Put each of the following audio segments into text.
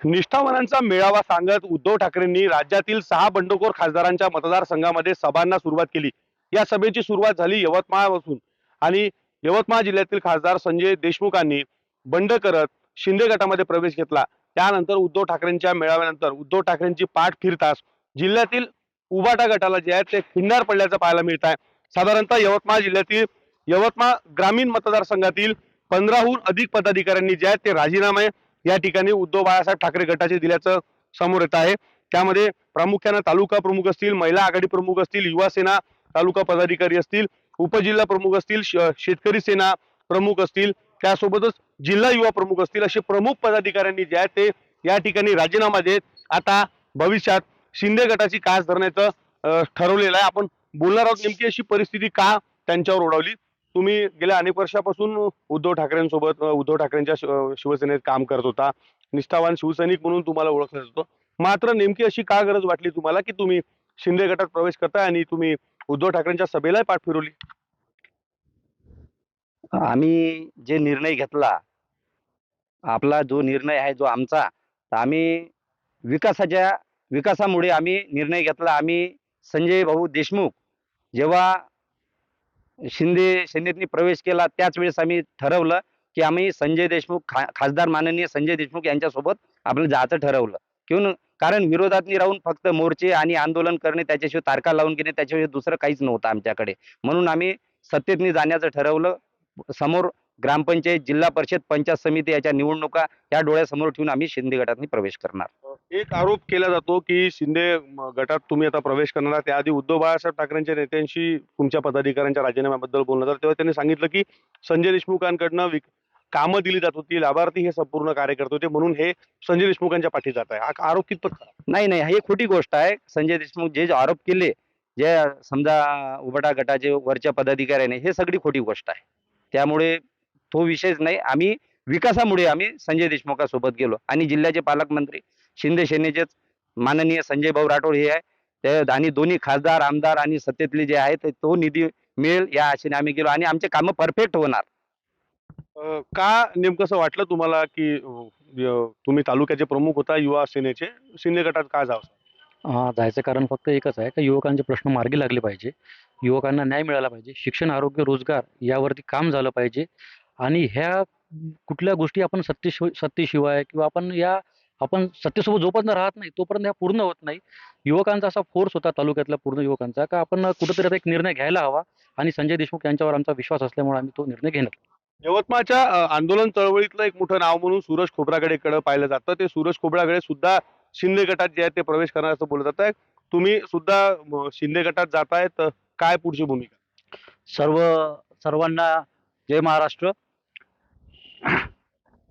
निष्ठावनांचा मेळावा सांगत उद्धव ठाकरेंनी राज्यातील 6 बंडखोर खासदारांच्या मतदारसंघामध्ये सभांना सुरुवात केली। या सभेची सुरुवात झाली यवतमाळपासून आणि यवतमाळ जिल्ह्यातील खासदार संजय देशमुखांनी बंड करत शिंदे गटामध्ये प्रवेश घेतला। त्यानंतर उद्धव ठाकरेंच्या मेळाव्यानंतर उद्धव ठाकरेंची पाठ फिरताच जिल्ह्यातील उबाटा गटाला जे आहे ते खिंडार पडल्याचं पाहायला मिळत आहे। साधारणतः यवतमाळ जिल्ह्यातील यवतमाळ ग्रामीण मतदारसंघातील 15हून अधिक पदाधिकाऱ्यांनी जे आहेत ते राजीनामे या ठिकाणी उद्धव बाळासाहेब ठाकरे गटाचे दिल्याचं समोर येत आहे। त्यामध्ये प्रामुख्याने तालुका प्रमुख असतील, महिला आघाडी प्रमुख असतील, युवा सेना तालुका पदाधिकारी असतील, उपजिल्हा प्रमुख असतील, शेतकरी सेना प्रमुख असतील, त्यासोबतच जिल्हा युवा प्रमुख असतील, असे प्रमुख पदाधिकाऱ्यांनी जे आहेत ते या ठिकाणी राजीनामा देत आता भविष्यात शिंदे गटाची कास धरण्याचं ठरवलेलं आहे। आपण बोलणार आहोत नेमकी अशी परिस्थिती का त्यांच्यावर ओढवली। तुम्ही गेल्या अनेक वर्षापासून उद्धव ठाकरेंसोबत उद्धव ठाकरेंच्या शिवसेनेत काम करत होता, निष्ठावान शिवसैनिक म्हणून तुम्हाला ओळखलं जातं। मात्र नेमकी अशी का गरज वाटली तुम्हाला की तुम्ही शिंदे गटात प्रवेश करताय आणि तुम्ही उद्धव ठाकरेंच्या सभेला पाठ फिरवली? आम्ही जे निर्णय घेतला, आपला जो निर्णय आहे जो आमचा, तर आम्ही विकासामुळे आम्ही निर्णय घेतला। आम्ही संजय भाऊ देशमुख जेव्हा शिंदे सेनेतनी प्रवेश केला त्याच वेळेस आम्ही ठरवलं की आम्ही संजय देशमुख खासदार माननीय संजय देशमुख यांच्यासोबत आपलं जायचं ठरवलं। कारण विरोधातनी राहून फक्त मोर्चे आणि आंदोलन करणे, त्याच्याशिवाय तारखा लावून घेणे, त्याच्याशिवाय दुसरं काहीच नव्हतं आमच्याकडे। म्हणून आम्ही सत्तेतनी जाण्याचं ठरवलं। समोर ग्रामपंचायत, जिल्हा परिषद, पंचायत समिती याच्या निवडणुका या डोळ्यासमोर ठेवून आम्ही शिंदे गटातनी प्रवेश करणार। एक आरोप केला जातो की शिंदे गटात तुम्ही आता प्रवेश करणार, त्याआधी उद्धव बाळासाहेब ठाकरेंच्या नेत्यांशी तुमच्या पदाधिकाऱ्यांच्या राजीनाम्याबद्दल बोलणं झालं, तेव्हा त्यांनी सांगितलं की संजय देशमुखांकडनं कामं दिली जात होती, लाभार्थी हे संपूर्ण कार्यकर्ते होते, म्हणून हे संजय देशमुखांच्या पाठी जात आहे। हा आरोप कितपत खरा? नाही, ही खोटी गोष्ट आहे। संजय देशमुख जे आरोप केले, जे समजा उबाटा गटाचे वरच्या पदाधिकाऱ्याने, हे सगळी खोटी गोष्ट आहे। त्यामुळे तो विषयच नाही। आम्ही विकासामुळे आम्ही संजय देशमुखासोबत गेलो आणि जिल्ह्याचे पालकमंत्री शिंदे सेनेचेच माननीय संजय भाऊ राठोड हे आहे, ते आणि दोन्ही खासदार, आमदार आणि सत्तेतले जे आहेत तो निधी मिळेल या आशेने आम्ही गेलो आणि आमचे कामं परफेक्ट होणार। का नेमकं असं वाटलं तुम्हाला की तुम्ही तालुक्याचे प्रमुख होता युवा सेनेचे, शिंदे गटात का जावं? जायचं कारण फक्त एकच आहे की युवकांचे प्रश्न मार्गी लागले पाहिजे, युवकांना न्याय मिळाला पाहिजे, शिक्षण, आरोग्य, रोजगार यावरती काम झालं पाहिजे। आणि ह्या कुठल्या गोष्टी आपण सत्तेशिवाय किंवा आपण सत्तेसोबत जोपर्यंत राहत नाही तोपर्यंत ह्या पूर्ण होत नाही। युवकांचा असा फोर्स होता तालुक्यातल्या पूर्ण युवकांचा का आपण कुठेतरी आता एक निर्णय घ्यायला हवा आणि संजय देशमुख यांच्यावर आमचा विश्वास असल्यामुळे आम्ही तो निर्णय घेणार। यवतमाळच्या आंदोलन चळवळीतलं एक मोठं नाव म्हणून सूरज खोब्रागडेकडे पाहिलं जातं। ते सूरज खोब्रागडे सुद्धा शिंदे गटात जे आहे ते प्रवेश करणार असं बोललं जात आहे। तुम्ही सुद्धा शिंदे गटात जाताय, तर काय पुढची भूमिका? सर्वांना जय महाराष्ट्र।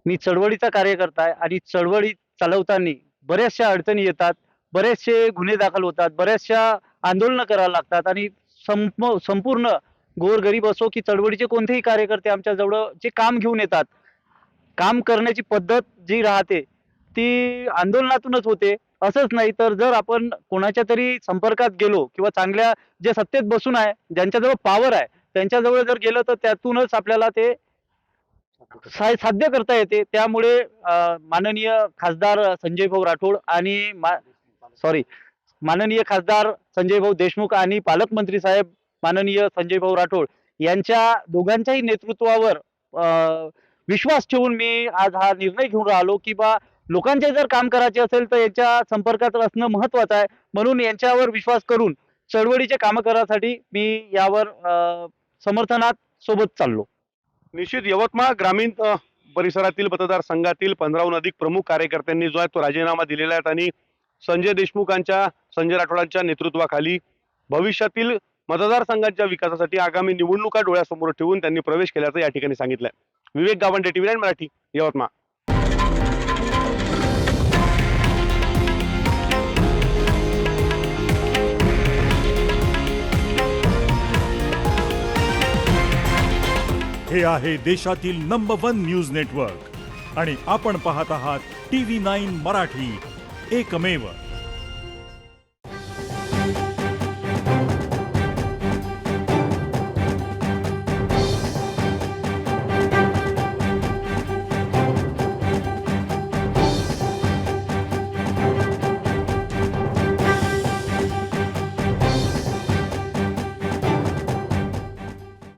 मी चळवळीचा कार्यकर्ता आहे आणि चळवळी चालवताना बऱ्याचशा अडचणी येतात, बरेचसे गुन्हे दाखल होतात, बऱ्याचशा आंदोलनं करायला लागतात आणि संपूर्ण गोरगरीब असो की चळवळीचे कोणतेही कार्यकर्ते आमच्या जवळ जे काम घेऊन येतात, काम करण्याची पद्धत जी राहते ती आंदोलनातूनच होते। असंच नाही तर जर आपण कोणाच्या तरी संपर्कात गेलो किंवा चांगल्या जे सत्तेत बसून आहे, ज्यांच्याजवळ पॉवर आहे, त्यांच्याजवळ जर गेलं तर त्यातूनच आपल्याला ते साध्य करता येते। त्यामुळे माननीय खासदार संजय भाऊ राठोड आणि माननीय खासदार संजय भाऊ देशमुख आणि पालकमंत्री साहेब माननीय संजय भाऊ राठोड यांच्या दोघांच्याही नेतृत्वावर विश्वास ठेवून मी आज हा निर्णय घेऊन राहिलो की बा लोकांचे जर काम करायचे असेल तर याच्या संपर्कात असणं महत्वाचं आहे। म्हणून यांच्यावर विश्वास करून चळवळीचे कामं करण्यासाठी मी यावर समर्थनात सोबत चाललो। निश्चित यवतमाळ ग्रामीण परिसरातील मतदारसंघातील 15हून अधिक प्रमुख कार्यकर्त्यांनी जो आहे तो राजीनामा दिलेला आहे आणि संजय राठोडांच्या नेतृत्वाखाली भविष्यातील मतदारसंघाच्या विकासासाठी आगामी निवडणुका डोळ्यासमोर ठेवून त्यांनी प्रवेश केल्याचं या ठिकाणी सांगितलंय। विवेक गावंडे, TV9 मराठी, यवतमाळ। हे आहे देशातील नंबर 1 न्यूज नेटवर्क आणि आपण पाहत आहात TV9 मराठी, एकमेव।